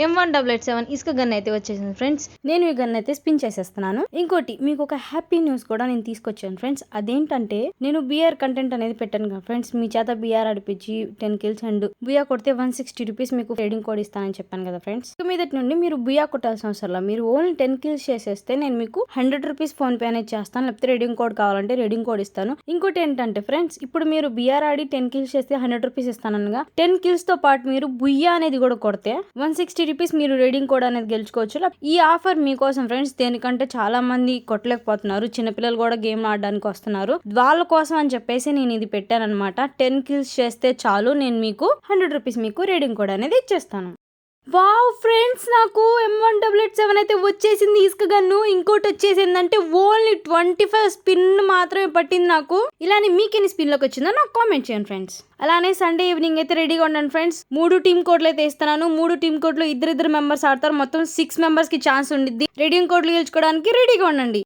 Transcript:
M188 ఇసుక gun అయితే వచ్చేసింది ఫ్రెండ్స్. నేను ఈ గన్ అయితే స్పిన్ చేసేస్తున్నాను. ఇంకోటి మీకు ఒక హ్యాపీ న్యూస్ కూడా నేను తీసుకొచ్చాను ఫ్రెండ్స్. అదేంటంటే నేను బిఆర్ కంటెంట్ అనేది పెట్టాను కదా ఫ్రెండ్స్. మీ చేత బిఆర్ ఆడిపించి 10 kills అండ్ బిఆర్ కొడితే 160 rupees మీకు ట్రేడింగ్ కోడ్ ఇస్తానని చెప్పాను కదా ఫ్రెండ్స్. మీదటి నుండి మీరు బిఆర్ కొట్టాల్సిన అవసరం, మీరు ఓన్లీ 10 kills చేసేస్తే నేను మీకు 100 rupees ఫోన్ పే అనేది చేస్తాను. లేకపోతే రీడింగ్ కోడ్ కావాలంటే రీడింగ్ కోడ్ ఇస్తాను. ఇంకోటి ఏంటంటే ఫ్రెండ్స్, ఇప్పుడు మీరు బిఆర్ ఆడి 10 kills చేస్తే 100 rupees ఇస్తానగా 10 kills తో పాటు మీరు బుయ్యా అనేది కూడా కొడితే 160 rupees మీరు రీడింగ్ కోడ్ అనేది గెలుచుకోవచ్చు. ఈ ఆఫర్ మీకోసం ఫ్రెండ్స్. దేనికంటే చాలా మంది కొట్టలేకపోతున్నారు, చిన్నపిల్లలు కూడా గేమ్ ఆడడానికి వస్తున్నారు, వాళ్ళ కోసం అని చెప్పేసి నేను ఇది పెట్టాను అనమాట. 10 kills చేస్తే చాలు, నేను మీకు 100 rupees మీకు రీడింగ్ కోడ్ అనేది ఇచ్చేస్తాను. వావ్ ఫ్రెండ్స్, నాకు M188 అయితే వచ్చేసింది ఇసుక గన్ను. ఇంకోటి వచ్చేసిందంటే ఓన్లీ 25 స్పిన్ మాత్రమే పట్టింది నాకు. ఇలానే మీకెన్ని స్పిన్లోకి వచ్చిందో నాకు కామెంట్ చేయండి ఫ్రెండ్స్. అలానే సండే ఈవినింగ్ అయితే రెడీగా ఉండండి ఫ్రెండ్స్. 3 టీమ్ కోడ్లు అయితే ఇస్తున్నాను. 3 టీమ్ కోడ్లు ఇద్దరు మెంబర్స్ ఆడతారు. మొత్తం 6 members కి ఛాన్స్ ఉండిద్ది. రీడింగ్ కోడ్లు గెలుచుకోవడానికి రెడీగా ఉండండి.